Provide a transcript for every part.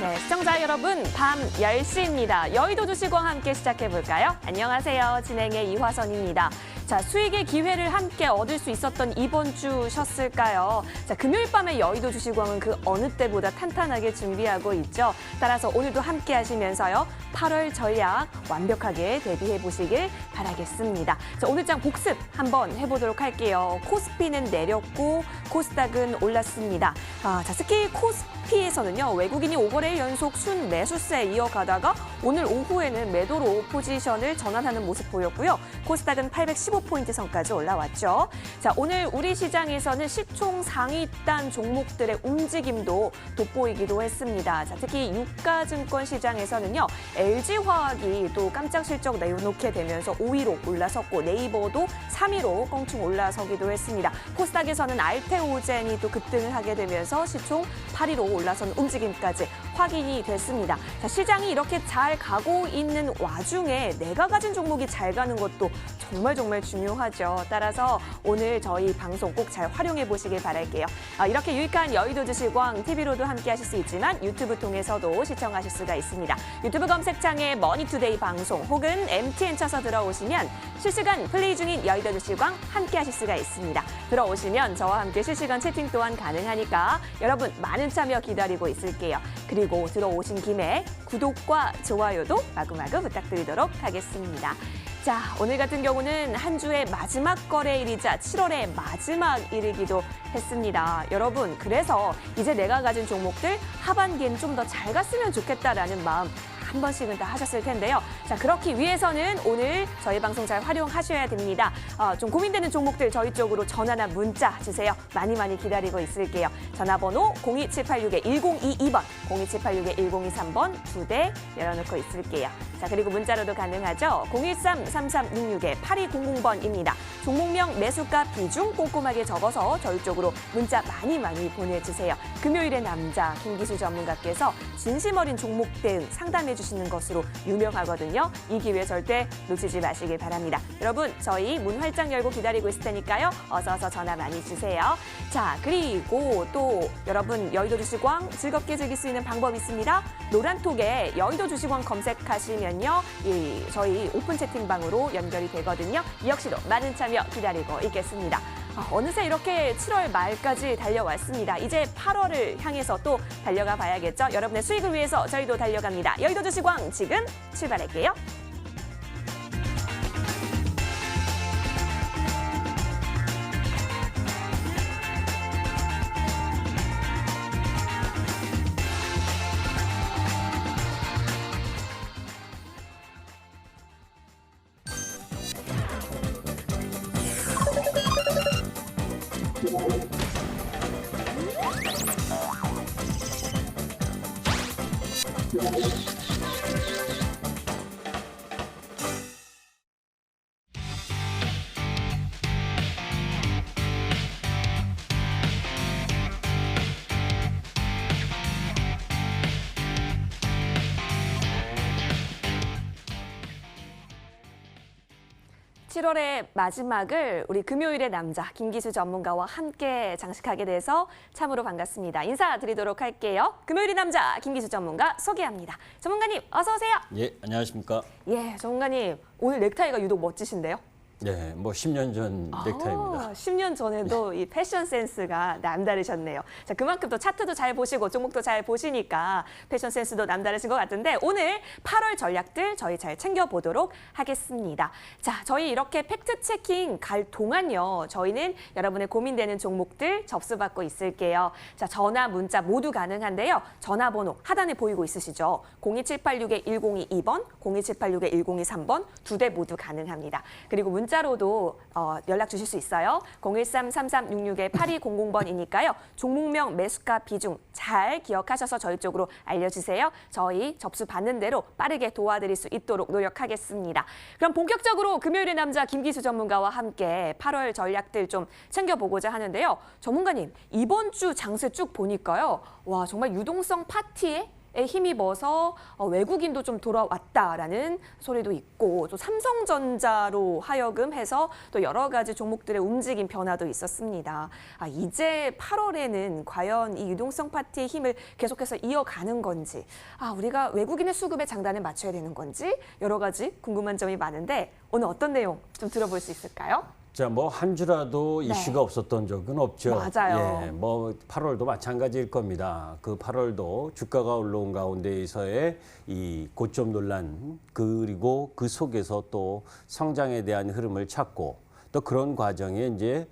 네, 시청자 여러분, 밤 10시입니다. 여의도 주식과 함께 시작해볼까요? 안녕하세요. 진행의 이화선입니다. 자, 수익의 기회를 함께 얻을 수 있었던 이번 주 셨을까요? 자, 금요일 밤에 여의도 주식왕은 그 어느 때보다 탄탄하게 준비하고 있죠. 따라서 오늘도 함께 하시면서요. 8월 전략 완벽하게 대비해 보시길 바라겠습니다. 자, 오늘 장 복습 한번 해보도록 할게요. 코스피는 내렸고 코스닥은 올랐습니다. 자, 특히 코스피에서는요. 외국인이 5거래일 연속 순 매수세 이어가다가 오늘 오후에는 매도로 포지션을 전환하는 모습 보였고요. 코스닥은 815포인트 선까지 올라왔죠. 자, 오늘 우리 시장에서는 시총 상위단 종목들의 움직임도 돋보이기도 했습니다. 자, 특히 유가증권 시장에서는요. LG화학이 또 깜짝 실적 내놓게 되면서 5위로 올라섰고 네이버도 3위로 껑충 올라서기도 했습니다. 코스닥에서는 알테오젠이 또 급등을 하게 되면서 시총 8위로 올라선 움직임까지 확인이 됐습니다. 자, 시장이 이렇게 잘 가고 있는 와중에 내가 가진 종목이 잘 가는 것도 정말 중요하죠. 따라서 오늘 저희 방송 꼭 잘 활용해 보시길 바랄게요. 이렇게 유익한 여의도 주식왕 TV로도 함께 하실 수 있지만 유튜브 통해서도 시청하실 수가 있습니다. 유튜브 검색창에 머니투데이 방송 혹은 MTN 쳐서 들어오시면 실시간 플레이 중인 여의도 주식왕 함께 하실 수가 있습니다. 들어오시면 저와 함께 실시간 채팅 또한 가능하니까 여러분 많은 참여 기다리고 있을게요. 그리고 들어오신 김에 구독과 좋아요도 마구마구 부탁드리도록 하겠습니다. 자, 오늘 같은 경우는 한 주의 마지막 거래일이자 7월의 마지막일이기도 했습니다. 여러분, 그래서 이제 내가 가진 종목들 하반기엔 좀 더 잘 갔으면 좋겠다라는 마음 한 번씩은 다 하셨을 텐데요. 자, 그렇기 위해서는 오늘 저희 방송 잘 활용하셔야 됩니다. 좀 고민되는 종목들 저희 쪽으로 전화나 문자 주세요. 많이 기다리고 있을게요. 전화번호 02786-1022번, 02786-1023번 2대 열어놓고 있을게요. 자, 그리고 문자로도 가능하죠. 013-3366-8200번입니다. 종목명, 매수가, 비중 꼼꼼하게 적어서 저희 쪽으로 문자 많이 보내주세요. 금요일의 남자 김기수 전문가께서 진심 어린 종목 대응 상담해 주시는 것으로 유명하거든요. 이 기회 절대 놓치지 마시길 바랍니다. 여러분, 저희 문 활짝 열고 기다리고 있을 테니까요. 어서 전화 많이 주세요. 자, 그리고 또 여러분 여의도 주식왕 즐겁게 즐길 수 있는 방법이 있습니다. 노란톡에 여의도 주식왕 검색하시면요. 저희 오픈 채팅방으로 연결이 되거든요. 이 역시도 많은 참여 기다리고 있겠습니다. 어느새 이렇게 7월 말까지 달려왔습니다. 이제 8월을 향해서 또 달려가 봐야겠죠. 여러분의 수익을 위해서 저희도 달려갑니다. 여의도 주식왕 지금 출발할게요. (7월의) 마지막을 우리 금요일의 남자 김기수 전문가와 함께 장식하게 돼서 참으로 반갑습니다. 인사드리도록 할게요. 금요일의 남자 김기수 전문가 소개합니다. 전문가님 어서 오세요. 예, 안녕하십니까. 예, 전문가님 오늘 넥타이가 유독 멋지신데요. 네, 뭐 10년 전 넥타이입니다. 10년 전에도 이 패션 센스가 남다르셨네요. 자, 그만큼 또 차트도 잘 보시고 종목도 잘 보시니까 패션 센스도 남다르신 것 같은데 오늘 8월 전략들 저희 잘 챙겨보도록 하겠습니다. 자, 저희 이렇게 팩트 체킹 갈 동안요. 저희는 여러분의 고민되는 종목들 접수받고 있을게요. 자, 전화, 문자 모두 가능한데요. 전화번호 하단에 보이고 있으시죠? 02786-1022번, 02786-1023번 2대 모두 가능합니다. 그리고 문자로도 연락 주실 수 있어요. 013-3366-8200번이니까요. 종목명, 매수가, 비중 잘 기억하셔서 저희 쪽으로 알려주세요. 저희 접수 받는 대로 빠르게 도와드릴 수 있도록 노력하겠습니다. 그럼 본격적으로 금요일의 남자 김기수 전문가와 함께 8월 전략들 좀 챙겨보고자 하는데요. 전문가님, 이번 주 장세 쭉 보니까요. 와, 정말 유동성 파티에 힘입어서 외국인도 좀 돌아왔다라는 소리도 있고 또 삼성전자로 하여금 해서 또 여러 가지 종목들의 움직임 변화도 있었습니다. 이제 8월에는 과연 이 유동성 파티의 힘을 계속해서 이어가는 건지, 우리가 외국인의 수급에 장단을 맞춰야 되는 건지 여러 가지 궁금한 점이 많은데 오늘 어떤 내용 좀 들어볼 수 있을까요? 자, 뭐 한 주라도 이슈가 없었던 적은 없죠. 맞아요. 예, 뭐 8월도 마찬가지일 겁니다. 그 8월도 주가가 올라온 가운데에서의 이 고점 논란, 그리고 그 속에서 또 성장에 대한 흐름을 찾고 또 그런 과정에 이제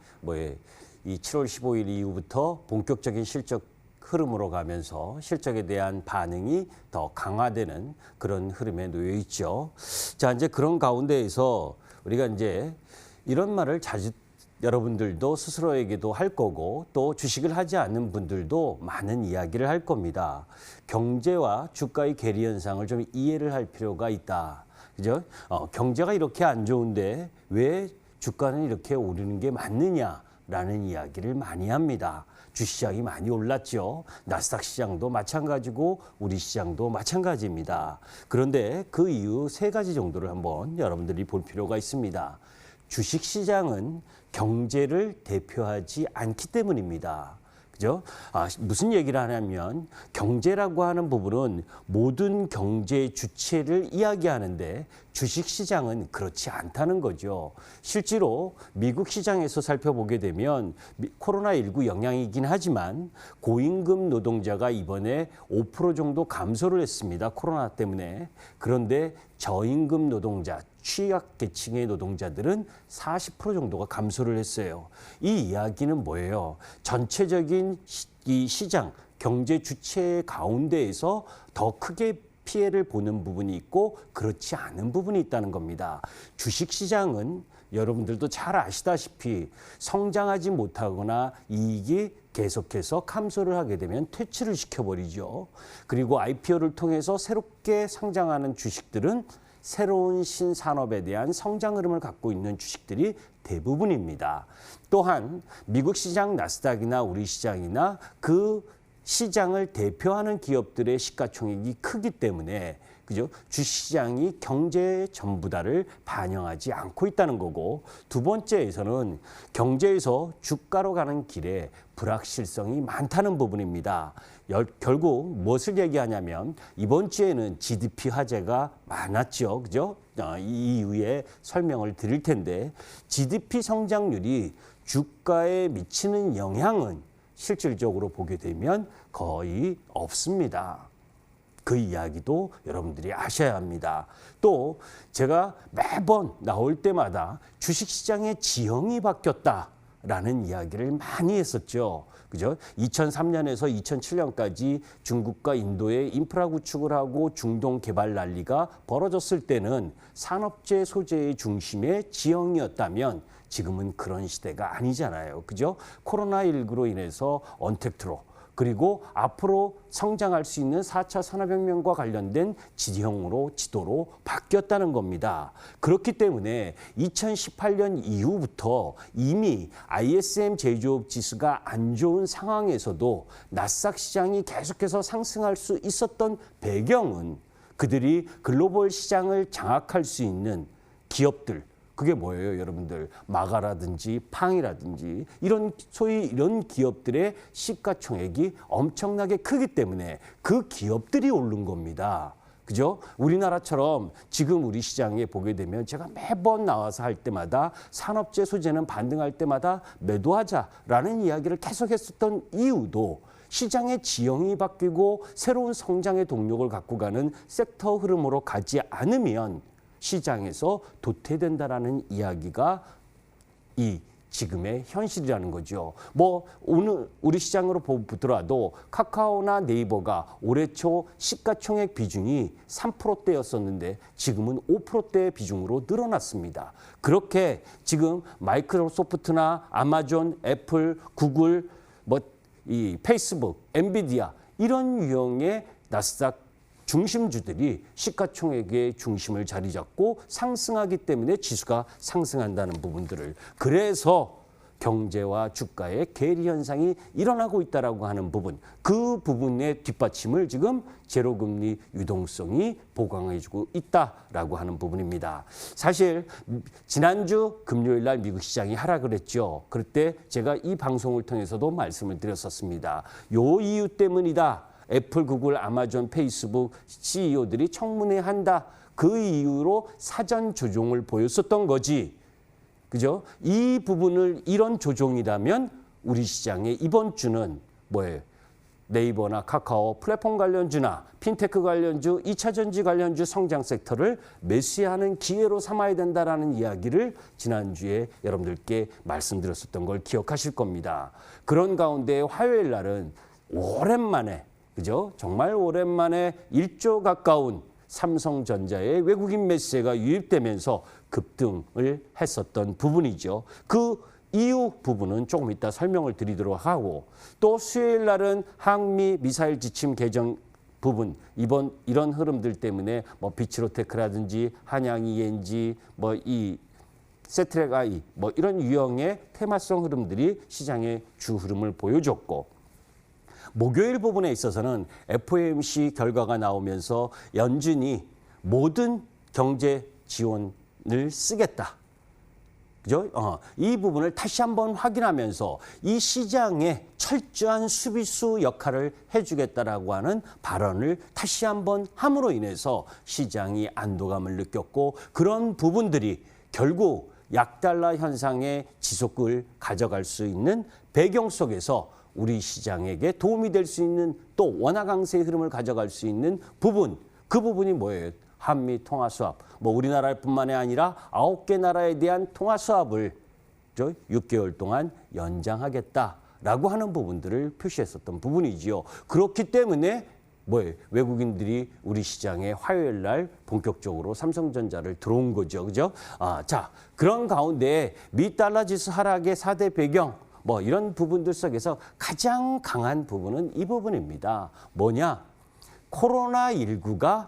이 7월 15일 이후부터 본격적인 실적 흐름으로 가면서 실적에 대한 반응이 더 강화되는 그런 흐름에 놓여 있죠. 자, 이제 그런 가운데에서 우리가 이제 이런 말을 자주 여러분들도 스스로에게도 할 거고 또 주식을 하지 않는 분들도 많은 이야기를 할 겁니다. 경제와 주가의 괴리 현상을 좀 이해를 할 필요가 있다. 그죠? 경제가 이렇게 안 좋은데 왜 주가는 이렇게 오르는 게 맞느냐라는 이야기를 많이 합니다. 주시장이 많이 올랐죠. 나스닥 시장도 마찬가지고 우리 시장도 마찬가지입니다. 그런데 그 이유 세 가지 정도를 한번 여러분들이 볼 필요가 있습니다. 주식시장은 경제를 대표하지 않기 때문입니다. 그죠? 무슨 얘기를 하냐면 경제라고 하는 부분은 모든 경제 주체를 이야기하는데 주식시장은 그렇지 않다는 거죠. 실제로 미국 시장에서 살펴보게 되면 코로나19 영향이긴 하지만 고임금 노동자가 이번에 5% 정도 감소를 했습니다. 코로나 때문에. 그런데 저임금 노동자, 취약계층의 노동자들은 40% 정도가 감소를 했어요. 이 이야기는 뭐예요? 전체적인 이 시장, 경제 주체 가운데에서 더 크게 피해를 보는 부분이 있고 그렇지 않은 부분이 있다는 겁니다. 주식시장은 여러분들도 잘 아시다시피 성장하지 못하거나 이익이 계속해서 감소를 하게 되면 퇴출을 시켜버리죠. 그리고 IPO를 통해서 새롭게 상장하는 주식들은 새로운 신산업에 대한 성장 흐름을 갖고 있는 주식들이 대부분입니다. 또한 미국 시장 나스닥이나 우리 시장이나 그 시장을 대표하는 기업들의 시가총액이 크기 때문에 그죠? 주시장이 경제의 전부다를 반영하지 않고 있다는 거고, 두 번째에서는 경제에서 주가로 가는 길에 불확실성이 많다는 부분입니다. 결국 무엇을 얘기하냐면 이번 주에는 GDP 화제가 많았죠. 그죠? 이 이후에 설명을 드릴 텐데 GDP 성장률이 주가에 미치는 영향은 실질적으로 보게 되면 거의 없습니다. 그 이야기도 여러분들이 아셔야 합니다. 또 제가 매번 나올 때마다 주식시장의 지형이 바뀌었다라는 이야기를 많이 했었죠. 그죠? 2003년에서 2007년까지 중국과 인도의 인프라 구축을 하고 중동 개발 난리가 벌어졌을 때는 산업재 소재의 중심의 지형이었다면 지금은 그런 시대가 아니잖아요. 그죠? 코로나19로 인해서 언택트로 그리고 앞으로 성장할 수 있는 4차 산업혁명과 관련된 지도로 바뀌었다는 겁니다. 그렇기 때문에 2018년 이후부터 이미 ISM 제조업 지수가 안 좋은 상황에서도 나스닥 시장이 계속해서 상승할 수 있었던 배경은 그들이 글로벌 시장을 장악할 수 있는 기업들, 그게 뭐예요, 여러분들? 마가라든지 팡이라든지 소위 이런 기업들의 시가총액이 엄청나게 크기 때문에 그 기업들이 오른 겁니다. 그죠? 우리나라처럼 지금 우리 시장에 보게 되면 제가 매번 나와서 할 때마다 산업재 소재는 반등할 때마다 매도하자라는 이야기를 계속했었던 이유도 시장의 지형이 바뀌고 새로운 성장의 동력을 갖고 가는 섹터 흐름으로 가지 않으면 시장에서 도태된다라는 이야기가 이 지금의 현실이라는 거죠. 뭐 오늘 우리 시장으로 보더라도 카카오나 네이버가 올해 초 시가총액 비중이 3%대였었는데 지금은 5%대 비중으로 늘어났습니다. 그렇게 지금 마이크로소프트나 아마존, 애플, 구글, 이 페이스북, 엔비디아 이런 유형의 나스닥 중심주들이 시가총액의 중심을 자리 잡고 상승하기 때문에 지수가 상승한다는 부분들을, 그래서 경제와 주가의 괴리 현상이 일어나고 있다라고 하는 부분, 그 부분의 뒷받침을 지금 제로금리 유동성이 보강해주고 있다라고 하는 부분입니다. 사실 지난주 금요일 날 미국 시장이 하락을 했죠. 그럴 때 제가 이 방송을 통해서도 말씀을 드렸었습니다. 요 이유 때문이다. 애플, 구글, 아마존, 페이스북 CEO들이 청문회 한다. 그 이유로 사전 조종을 보였었던 거지. 그죠? 이 부분을 이런 조종이라면 우리 시장의 이번 주는 뭐예요? 네이버나 카카오, 플랫폼 관련주나 핀테크 관련주, 2차 전지 관련주 성장 섹터를 매수하는 기회로 삼아야 된다라는 이야기를 지난주에 여러분들께 말씀드렸었던 걸 기억하실 겁니다. 그런 가운데 화요일 날은 오랜만에, 그죠? 정말 오랜만에 1조 가까운 삼성전자의 외국인 매수세가 유입되면서 급등을 했었던 부분이죠. 그 이후 부분은 조금 이따 설명을 드리도록 하고, 또 수요일 날은 항미 미사일 지침 개정 부분, 이런 흐름들 때문에 뭐 비츠로테크라든지 한양 ENG, 뭐 이 세트랙 I, 뭐 이런 유형의 테마성 흐름들이 시장의 주 흐름을 보여줬고, 목요일 부분에 있어서는 FOMC 결과가 나오면서 연준이 모든 경제 지원을 쓰겠다. 그죠? 이 부분을 다시 한번 확인하면서 이 시장에 철저한 수비수 역할을 해주겠다라고 하는 발언을 다시 한번 함으로 인해서 시장이 안도감을 느꼈고, 그런 부분들이 결국 약달러 현상의 지속을 가져갈 수 있는 배경 속에서 우리 시장에게 도움이 될 수 있는, 또 원화 강세의 흐름을 가져갈 수 있는 부분, 그 부분이 뭐예요? 한미 통화 수합, 뭐 우리나라뿐만이 아니라 9개 나라에 대한 통화 수합을 6개월 동안 연장하겠다라고 하는 부분들을 표시했었던 부분이지요. 그렇기 때문에 뭐예요? 외국인들이 우리 시장에 화요일 날 본격적으로 삼성전자를 들어온 거죠. 그죠? 자, 그런 가운데 미 달러 지수 하락의 4대 배경, 뭐 이런 부분들 속에서 가장 강한 부분은 이 부분입니다. 뭐냐? 코로나19가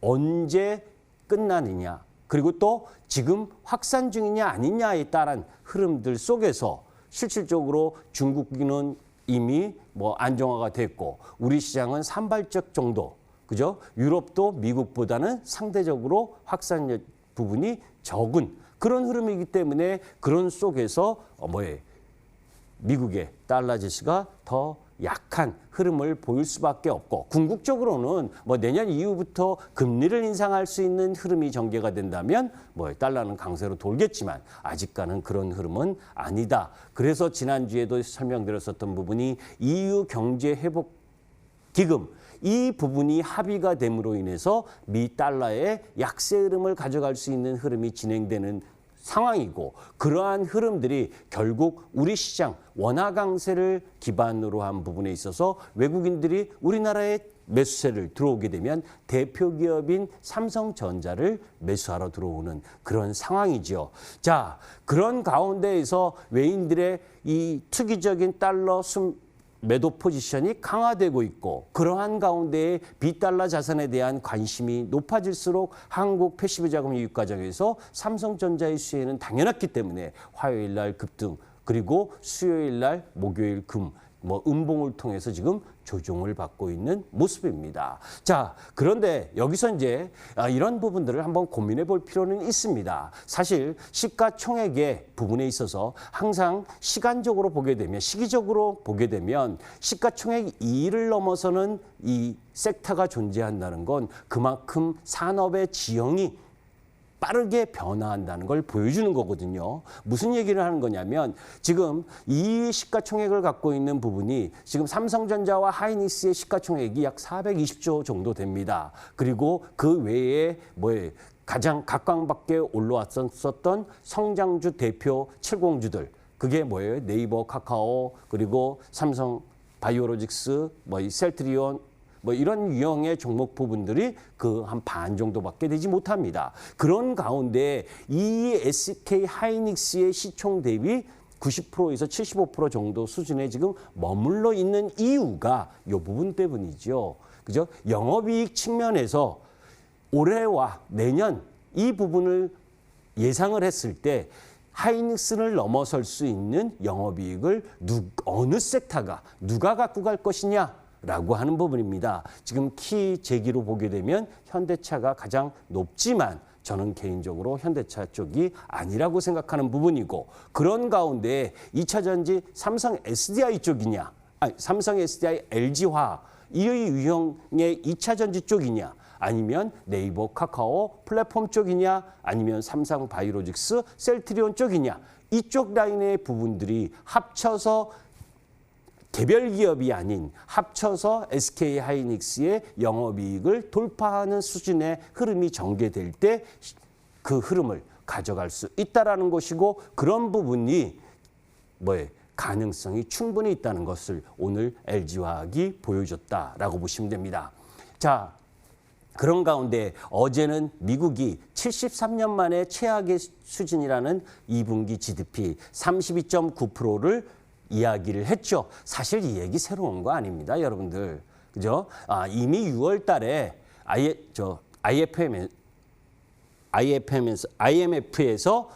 언제 끝나느냐, 그리고 또 지금 확산 중이냐 아니냐에 따른 흐름들 속에서 실질적으로 중국인은 이미 뭐 안정화가 됐고, 우리 시장은 산발적 정도, 그죠? 유럽도 미국보다는 상대적으로 확산 부분이 적은 그런 흐름이기 때문에, 그런 속에서 뭐예요? 미국의 달러 지수가 더 약한 흐름을 보일 수밖에 없고, 궁극적으로는 뭐 내년 이후부터 금리를 인상할 수 있는 흐름이 전개가 된다면 뭐 달러는 강세로 돌겠지만 아직까지는 그런 흐름은 아니다. 그래서 지난주에도 설명드렸었던 부분이 EU 경제 회복 기금, 이 부분이 합의가 됨으로 인해서 미 달러의 약세 흐름을 가져갈 수 있는 흐름이 진행되는 상황이고, 그러한 흐름들이 결국 우리 시장 원화 강세를 기반으로 한 부분에 있어서 외국인들이 우리나라에 매수세를 들어오게 되면 대표 기업인 삼성전자를 매수하러 들어오는 그런 상황이죠. 자, 그런 가운데에서 외인들의 이 투기적인 달러 매도 포지션이 강화되고 있고, 그러한 가운데에 비달러 자산에 대한 관심이 높아질수록 한국 패시브 자금 유입 과정에서 삼성전자의 수혜는 당연했기 때문에 화요일 날 급등, 그리고 수요일 날 목요일 음봉을 통해서 지금 조종을 받고 있는 모습입니다. 자, 그런데 여기서 이제 이런 부분들을 한번 고민해 볼 필요는 있습니다. 사실 시가총액의 부분에 있어서 항상 시간적으로 보게 되면, 시기적으로 보게 되면 시가총액 2를 넘어서는 이 섹터가 존재한다는 건 그만큼 산업의 지형이 빠르게 변화한다는 걸 보여주는 거거든요. 무슨 얘기를 하는 거냐면, 지금 이 시가총액을 갖고 있는 부분이 지금 삼성전자와 하이닉스의 시가총액이 약 420조 정도 됩니다. 그리고 그 외에 가장 각광받게 올라왔었던 성장주 대표 70주들, 그게 뭐예요? 네이버, 카카오, 그리고 삼성 바이오로직스, 이 셀트리온, 이런 유형의 종목 부분들이 그 한 반 정도밖에 되지 못합니다. 그런 가운데 이 SK 하이닉스의 시총 대비 90%에서 75% 정도 수준에 지금 머물러 있는 이유가 이 부분 때문이죠. 그죠? 영업이익 측면에서 올해와 내년 이 부분을 예상을 했을 때 하이닉스를 넘어설 수 있는 영업이익을 어느 섹터가 누가 갖고 갈 것이냐라고 하는 부분입니다. 지금 키 제기로 보게 되면 현대차가 가장 높지만 저는 개인적으로 현대차 쪽이 아니라고 생각하는 부분이고, 그런 가운데 2차 전지 삼성 SDI 쪽이냐, 아니 삼성 SDI LG화학 이의 유형의 2차 전지 쪽이냐, 아니면 네이버 카카오 플랫폼 쪽이냐, 아니면 삼성 바이오로직스 셀트리온 쪽이냐, 이쪽 라인의 부분들이 합쳐서 개별 기업이 아닌 합쳐서 SK 하이닉스의 영업이익을 돌파하는 수준의 흐름이 전개될 때 그 흐름을 가져갈 수 있다라는 것이고, 그런 부분이 가능성이 충분히 있다는 것을 오늘 LG화학이 보여줬다라고 보시면 됩니다. 자, 그런 가운데 어제는 미국이 73년 만에 최악의 수준이라는 2분기 GDP 32.9%를 이야기를 했죠. 사실 이 얘기 새로운 거 아닙니다, 여러분들. 그죠? 이미 6월 달에 IMF에서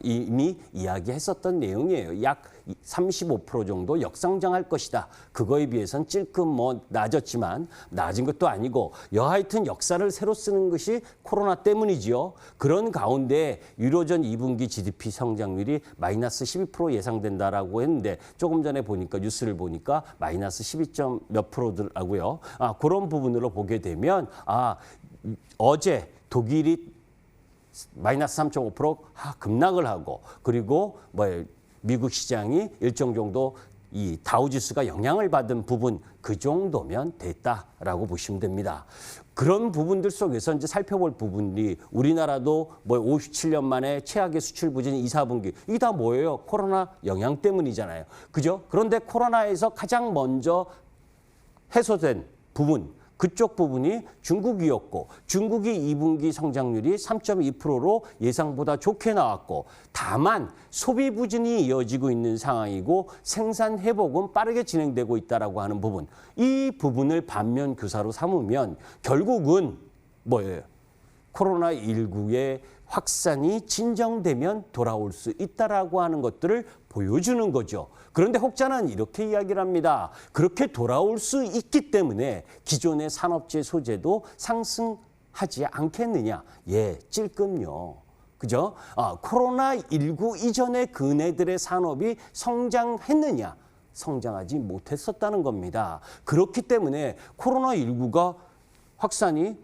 이미 이야기했었던 내용이에요. 약 35% 정도 역성장할 것이다. 그거에 비해서는 찔끔 낮았지만 낮은 것도 아니고 여하튼 역사를 새로 쓰는 것이 코로나 때문이지요. 그런 가운데 유로존 2분기 GDP 성장률이 마이너스 12% 예상된다라고 했는데 조금 전에 보니까 뉴스를 보니까 마이너스 12점 몇 프로더라고요. 그런 부분으로 보게 되면 어제 독일이 마이너스 3.5% 급락을 하고, 그리고 미국 시장이 일정 정도 이 다우지수가 영향을 받은 부분, 그 정도면 됐다라고 보시면 됩니다. 그런 부분들 속에서 이제 살펴볼 부분이 우리나라도 57년 만에 최악의 수출 부진 2, 4분기, 이게 다 뭐예요? 코로나 영향 때문이잖아요. 그죠? 그런데 코로나에서 가장 먼저 해소된 부분, 그쪽 부분이 중국이었고, 중국이 2분기 성장률이 3.2%로 예상보다 좋게 나왔고, 다만 소비 부진이 이어지고 있는 상황이고 생산 회복은 빠르게 진행되고 있다라고 하는 부분, 이 부분을 반면 교사로 삼으면 결국은 뭐예요? 코로나19의 확산이 진정되면 돌아올 수 있다라고 하는 것들을 보여주는 거죠. 그런데 혹자는 이렇게 이야기를 합니다. 그렇게 돌아올 수 있기 때문에 기존의 산업재 소재도 상승하지 않겠느냐. 찔끔요. 그죠? 코로나19 이전의 그네들의 산업이 성장했느냐. 성장하지 못했었다는 겁니다. 그렇기 때문에 코로나19가 확산이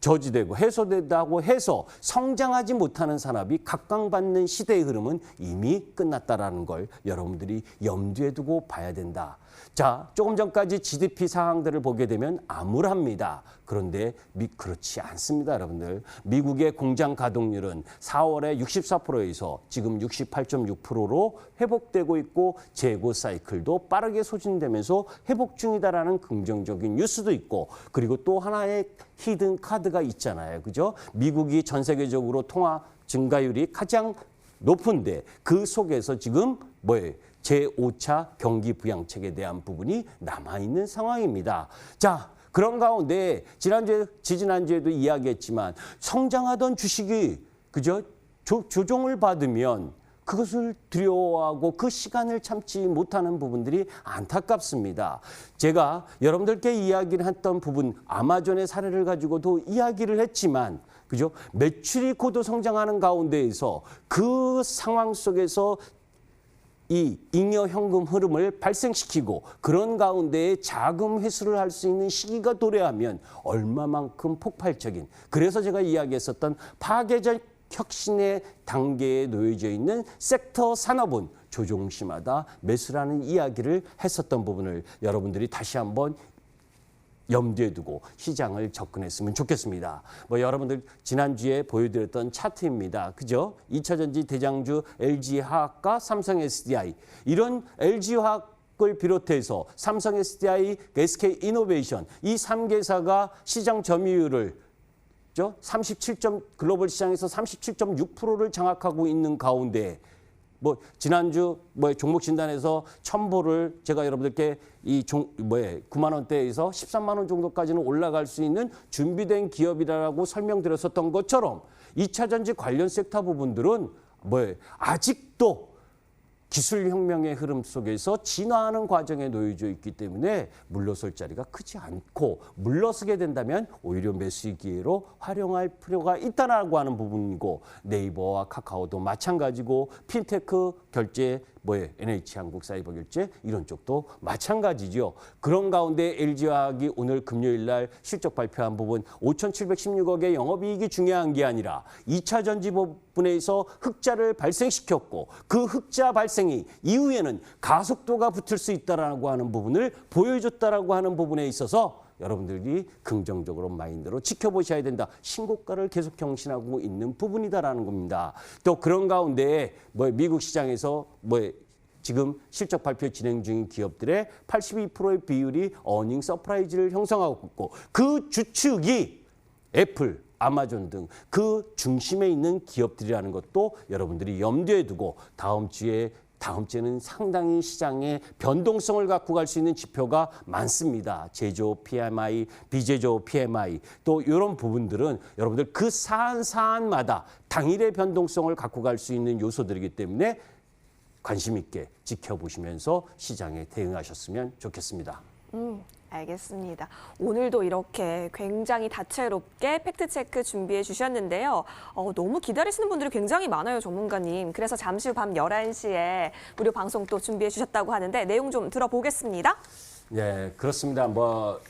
저지되고 해소된다고 해서 성장하지 못하는 산업이 각광받는 시대의 흐름은 이미 끝났다라는 걸 여러분들이 염두에 두고 봐야 된다. 자, 조금 전까지 GDP 상황들을 보게 되면 암울합니다. 그런데 그렇지 않습니다, 여러분들. 미국의 공장 가동률은 4월에 64%에서 지금 68.6%로 회복되고 있고, 재고 사이클도 빠르게 소진되면서 회복 중이다라는 긍정적인 뉴스도 있고, 그리고 또 하나의 히든 카드가 있잖아요. 그죠? 미국이 전 세계적으로 통화 증가율이 가장 높은데 그 속에서 지금 제5차 경기 부양책에 대한 부분이 남아있는 상황입니다. 자, 그런 가운데 지지난주에도 이야기했지만 성장하던 주식이 그죠? 조정을 받으면 그것을 두려워하고 그 시간을 참지 못하는 부분들이 안타깝습니다. 제가 여러분들께 이야기를 했던 부분, 아마존의 사례를 가지고도 이야기를 했지만, 그죠? 매출이 고도 성장하는 가운데에서 그 상황 속에서 이 잉여 현금 흐름을 발생시키고 그런 가운데에 자금 회수를 할 수 있는 시기가 도래하면 얼마만큼 폭발적인, 그래서 제가 이야기했었던 파괴적 혁신의 단계에 놓여져 있는 섹터 산업은 조종시마다 매수라는 이야기를 했었던 부분을 여러분들이 다시 한번 염두에 두고 시장을 접근했으면 좋겠습니다. 여러분들 지난주에 보여드렸던 차트입니다. 그죠? 2차 전지 대장주 LG화학과 삼성 SDI, 이런 LG화학을 비롯해서 삼성 SDI, SK이노베이션, 이 3개사가 시장 점유율을 글로벌 시장에서 37.6%를 장악하고 있는 가운데, 지난주 종목 진단에서 첨보를 제가 여러분들께 9만 원대에서 13만 원 정도까지는 올라갈 수 있는 준비된 기업이라고 설명드렸었던 것처럼 2차 전지 관련 섹터 부분들은 아직도 기술혁명의 흐름 속에서 진화하는 과정에 놓여져 있기 때문에 물러설 자리가 크지 않고 물러서게 된다면 오히려 매수의 기회로 활용할 필요가 있다라고 하는 부분이고 네이버와 카카오도 마찬가지고 핀테크 결제 NH한국사이버결제 이런 쪽도 마찬가지죠. 그런 가운데 LG화학이 오늘 금요일 날 실적 발표한 부분 5,716억의 영업이익이 중요한 게 아니라 2차 전지 부분에서 흑자를 발생시켰고 그 흑자 발생이 이후에는 가속도가 붙을 수 있다라고 하는 부분을 보여줬다라고 하는 부분에 있어서 여러분들이 긍정적으로 마인드로 지켜보셔야 된다. 신고가를 계속 경신하고 있는 부분이다라는 겁니다. 또 그런 가운데 미국 시장에서 지금 실적 발표 진행 중인 기업들의 82%의 비율이 어닝 서프라이즈를 형성하고 있고 그 주축이 애플, 아마존 등 그 중심에 있는 기업들이라는 것도 여러분들이 염두에 두고 다음 주에는 상당히 시장의 변동성을 갖고 갈 수 있는 지표가 많습니다. 제조 PMI, 비제조 PMI 또 이런 부분들은 여러분들 그 사안마다 당일의 변동성을 갖고 갈 수 있는 요소들이기 때문에 관심 있게 지켜보시면서 시장에 대응하셨으면 좋겠습니다. 알겠습니다. 오늘도 이렇게 굉장히 다채롭게 팩트체크 준비해 주셨는데요. 너무 기다리시는 분들이 굉장히 많아요, 전문가님. 그래서 잠시 후 밤 11시에 무료 방송 또 준비해 주셨다고 하는데 내용 좀 들어보겠습니다. 네, 그렇습니다.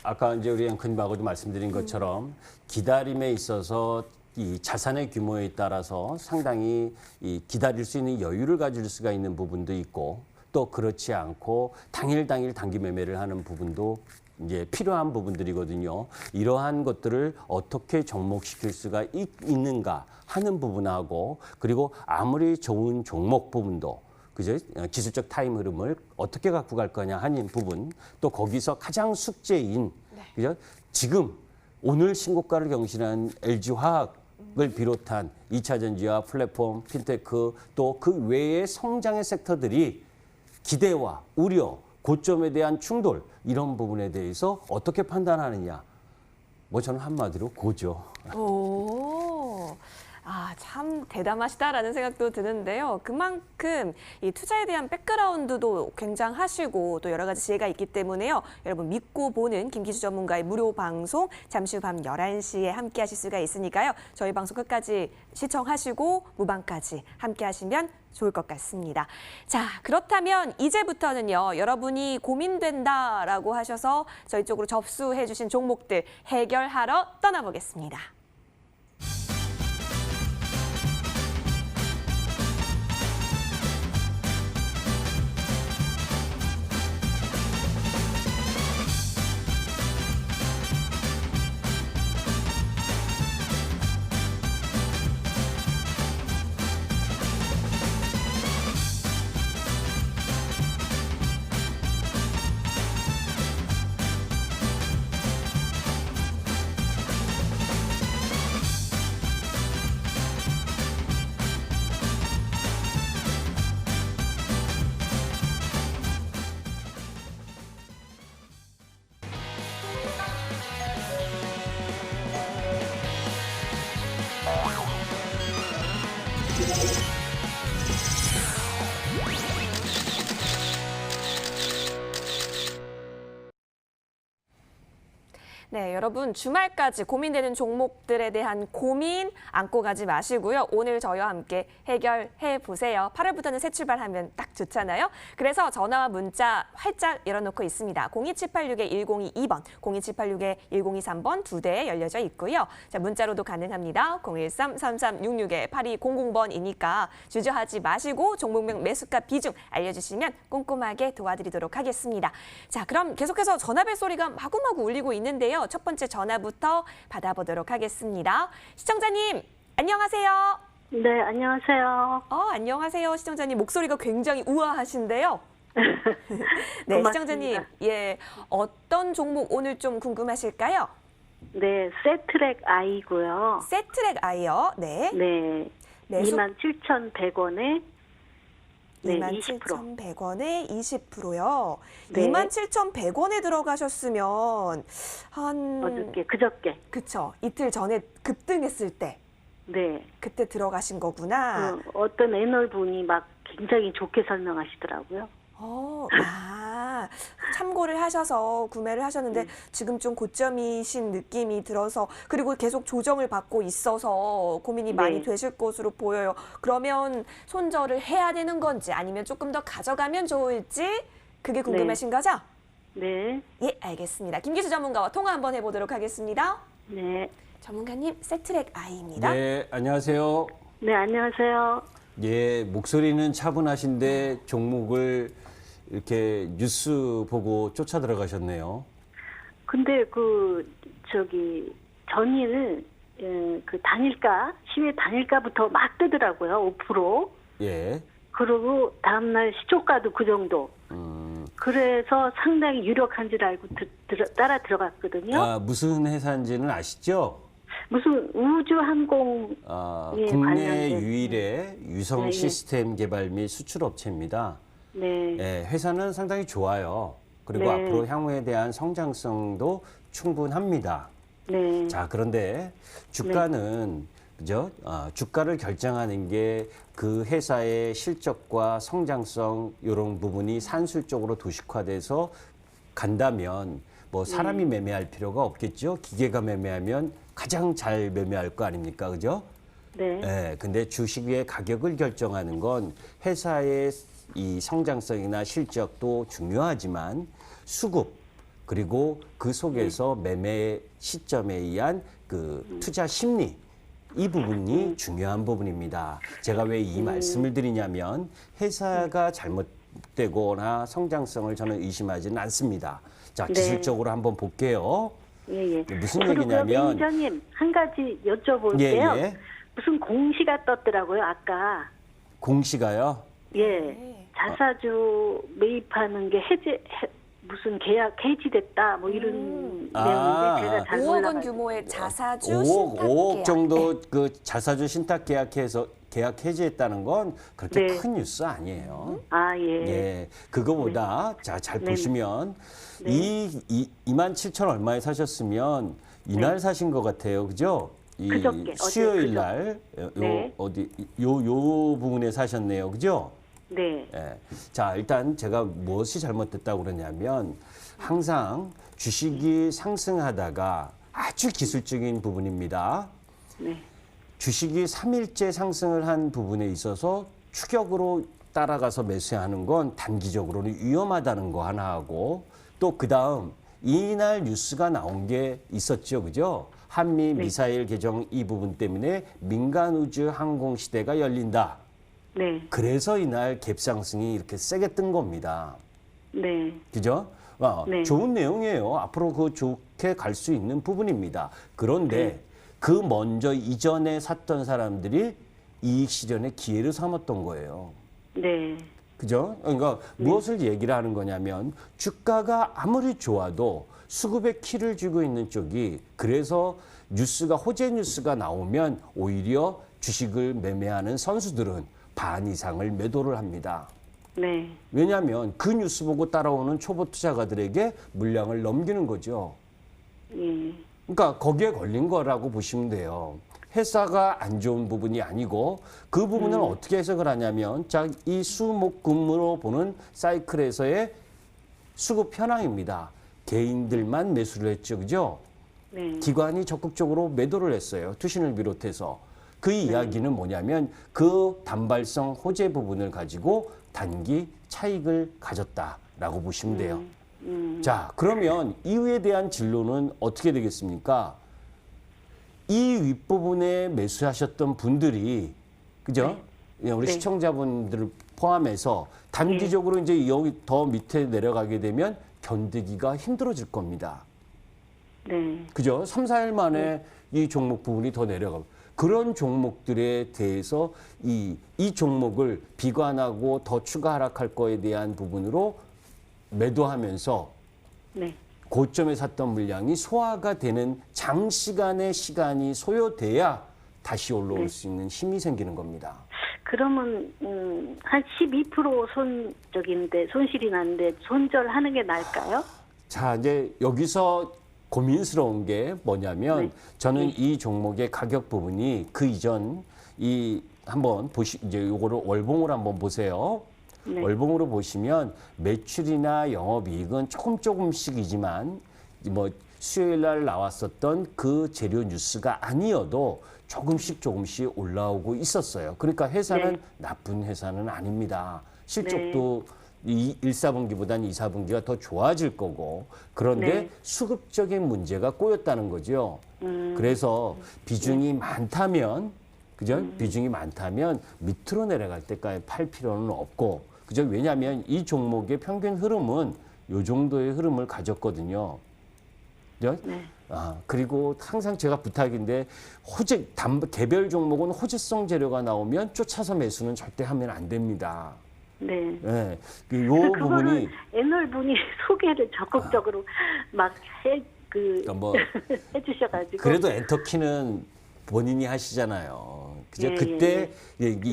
아까 이제 우리 앵커님하고도 말씀드린 것처럼 기다림에 있어서 이 자산의 규모에 따라서 상당히 기다릴 수 있는 여유를 가질 수가 있는 부분도 있고 또 그렇지 않고 당일 단기 매매를 하는 부분도 이제 필요한 부분들이거든요. 이러한 것들을 어떻게 접목시킬 수가 있는가 하는 부분하고 그리고 아무리 좋은 종목 부분도 그죠? 기술적 타임 흐름을 어떻게 갖고 갈 거냐 하는 부분 또 거기서 가장 숙제인 그죠? 지금 오늘 신고가를 경신한 LG화학을 비롯한 2차 전지와 플랫폼, 핀테크 또 그 외의 성장의 섹터들이 기대와 우려, 고점에 대한 충돌 이런 부분에 대해서 어떻게 판단하느냐. 저는 한마디로 고죠. 오. 참 대담하시다라는 생각도 드는데요. 그만큼 이 투자에 대한 백그라운드도 굉장하시고 또 여러 가지 지혜가 있기 때문에요. 여러분 믿고 보는 김기주 전문가의 무료 방송 잠시 후 밤 11시에 함께 하실 수가 있으니까요. 저희 방송 끝까지 시청하시고 무방까지 함께 하시면 좋을 것 같습니다. 자, 그렇다면 이제부터는요. 여러분이 고민된다라고 하셔서 저희 쪽으로 접수해 주신 종목들 해결하러 떠나보겠습니다. 네, 여러분 주말까지 고민되는 종목들에 대한 고민 안고 가지 마시고요. 오늘 저희와 함께 해결해 보세요. 8월부터는 새 출발하면 딱 좋잖아요. 그래서 전화와 문자 활짝 열어놓고 있습니다. 02786-1022번, 02786-1023번 두 대 열려져 있고요. 자, 문자로도 가능합니다. 013-3366-8200번이니까 주저하지 마시고 종목명 매수가 비중 알려주시면 꼼꼼하게 도와드리도록 하겠습니다. 자, 그럼 계속해서 전화벨 소리가 마구마구 울리고 있는데요. 첫 번째 전화부터 받아보도록 하겠습니다. 시청자님, 안녕하세요. 네, 안녕하세요. 안녕하세요. 시청자님, 목소리가 굉장히 우아하신데요. 네, 고맙습니다. 시청자님, 어떤 종목 오늘 좀 궁금하실까요? 네, 세트랙 I고요. 세트랙 I요. 네. 네, 매수 27,100원에 네, 20%. 27,100원에 20%요. 네. 27,100원에 들어가셨으면 한 그저께. 그쵸. 이틀 전에 급등했을 때 네. 그때 들어가신 거구나. 어떤 애널분이 막 굉장히 좋게 설명하시더라고요. 참고를 하셔서 구매를 하셨는데 지금 좀 고점이신 느낌이 들어서 그리고 계속 조정을 받고 있어서 고민이 많이 되실 것으로 보여요. 그러면 손절을 해야 되는 건지 아니면 조금 더 가져가면 좋을지 그게 궁금하신 거죠? 네. 예, 알겠습니다. 김기수 전문가와 통화 한번 해보도록 하겠습니다. 네. 전문가님, 세트랙 아이입니다. 네, 안녕하세요. 네, 안녕하세요. 예, 목소리는 차분하신데 종목을 이렇게 뉴스 보고 쫓아 들어가셨네요. 근데 전일, 그 단일가, 시외 단일가부터 막 뜨더라고요. 5%. 예. 그리고 다음날 시초가도 그 정도. 그래서 상당히 유력한 줄 알고 따라 들어갔거든요. 아, 무슨 회사인지는 아시죠? 무슨 우주항공 국내 관련된. 유일의 유성 네, 네. 시스템 개발 및 수출 업체입니다. 네. 예, 회사는 상당히 좋아요. 그리고 네. 앞으로 향후에 대한 성장성도 충분합니다. 네. 자, 그런데 주가는 그죠? 주가를 결정하는 게 그 회사의 실적과 성장성 이런 부분이 산술적으로 도식화돼서 간다면 뭐 사람이 매매할 필요가 없겠죠. 기계가 매매하면 가장 잘 매매할 거 아닙니까? 그죠? 네. 예, 근데 주식의 가격을 결정하는 건 회사의 이 성장성이나 실적도 중요하지만 수급 그리고 그 속에서 매매 시점에 의한 그 투자 심리 이 부분이 중요한 부분입니다. 제가 왜 이 말씀을 드리냐면 회사가 잘못되거나 성장성을 저는 의심하지는 않습니다. 자, 네. 기술적으로 한번 볼게요. 예, 예. 무슨 그리고 얘기냐면 매니저님 한 가지 여쭤볼게요. 예, 예. 무슨 공시가 떴더라고요, 아까. 공시가요. 예. 자사주 매입하는 게 무슨 계약 해지됐다 뭐 이런 내용인데 제가 잘 5억 원 몰라가지고. 규모의 자사주 5억, 신탁 5억 계약. 정도 그 자사주 신탁 계약해서 계약 해지했다는 건 그렇게 네. 큰 뉴스 아니에요. 아, 예. 예, 그거보다 자, 잘 네. 보시면 네. 이 27,000 얼마에 사셨으면 이날 사신 것 같아요. 그죠? 이 그저께, 어제 수요일 그저. 날 네. 요 부분에 사셨네요. 그죠? 네. 예. 자, 일단 제가 무엇이 잘못됐다고 그러냐면 항상 주식이 상승하다가 아주 기술적인 부분입니다. 네. 주식이 3일째 상승을 한 부분에 있어서 추격으로 따라가서 매수하는 건 단기적으로는 위험하다는 거 하나 하고 또 그다음 이날 뉴스가 나온 게 있었죠. 그죠? 한미 미사일 개정 이 부분 때문에 민간 우주 항공 시대가 열린다. 네. 그래서 이날 갭상승이 이렇게 세게 뜬 겁니다. 네. 그죠? 네. 좋은 내용이에요. 앞으로 그 좋게 갈 수 있는 부분입니다. 그런데 네. 그 먼저 이전에 샀던 사람들이 이익 실현의 기회를 삼았던 거예요. 네. 그죠? 그러니까 무엇을 얘기를 하는 거냐면 주가가 아무리 좋아도 수급에 키를 쥐고 있는 쪽이 그래서 호재 뉴스가 나오면 오히려 주식을 매매하는 선수들은 반 이상을 매도를 합니다. 네. 왜냐하면 그 뉴스 보고 따라오는 초보 투자가들에게 물량을 넘기는 거죠. 예. 그러니까 거기에 걸린 거라고 보시면 돼요. 회사가 안 좋은 부분이 아니고 그 부분을 어떻게 해석을 하냐면 자, 이 수목금으로 보는 사이클에서의 수급 현황입니다. 개인들만 매수를 했죠. 그죠? 네. 기관이 적극적으로 매도를 했어요. 투신을 비롯해서. 그 이야기는 뭐냐면 그 단발성 호재 부분을 가지고 단기 차익을 가졌다라고 보시면 돼요. 자, 그러면 이유에 대한 진로는 어떻게 되겠습니까? 이 윗부분에 매수하셨던 분들이 그죠? 예, 우리 네. 시청자분들을 포함해서 단기적으로 이제 여기 더 밑에 내려가게 되면 견디기가 힘들어질 겁니다. 네. 그죠? 3, 4일 만에 이 종목 부분이 더 내려가고 그런 종목들에 대해서 이 종목을 비관하고 더 추가 하락할 거에 대한 부분으로 매도하면서 네. 고점에 샀던 물량이 소화가 되는 장시간의 시간이 소요돼야 다시 올라올 수 있는 힘이 생기는 겁니다. 그러면 한 12% 손실이 났는데 손절하는 게 나을까요? 자, 이제 여기서 고민스러운 게 뭐냐면 네. 저는 이 종목의 가격 부분이 그 이전 이 한번 이제 요거를 월봉으로 한번 보세요. 네. 월봉으로 보시면 매출이나 영업이익은 조금씩이지만 뭐 수요일 날 나왔었던 그 재료 뉴스가 아니어도 조금씩 올라오고 있었어요. 그러니까 회사는 네. 나쁜 회사는 아닙니다. 실적도 이 1, 4분기보다는 2, 4분기가 더 좋아질 거고 그런데 네. 수급적인 문제가 꼬였다는 거죠. 그래서 비중이 많다면 그죠? 비중이 많다면 밑으로 내려갈 때까지 팔 필요는 없고 그죠? 왜냐하면 이 종목의 평균 흐름은 요 정도의 흐름을 가졌거든요. 그죠? 네. 그리고 항상 제가 부탁인데 개별 종목은 호재성 재료가 나오면 쫓아서 매수는 절대 하면 안 됩니다. 네. 네. 요 그거는 부분이 애널 분이 소개를 적극적으로 막 그러니까 뭐 해주셔가지고. 그래도 엔터키는 본인이 하시잖아요. 그죠? 예, 그때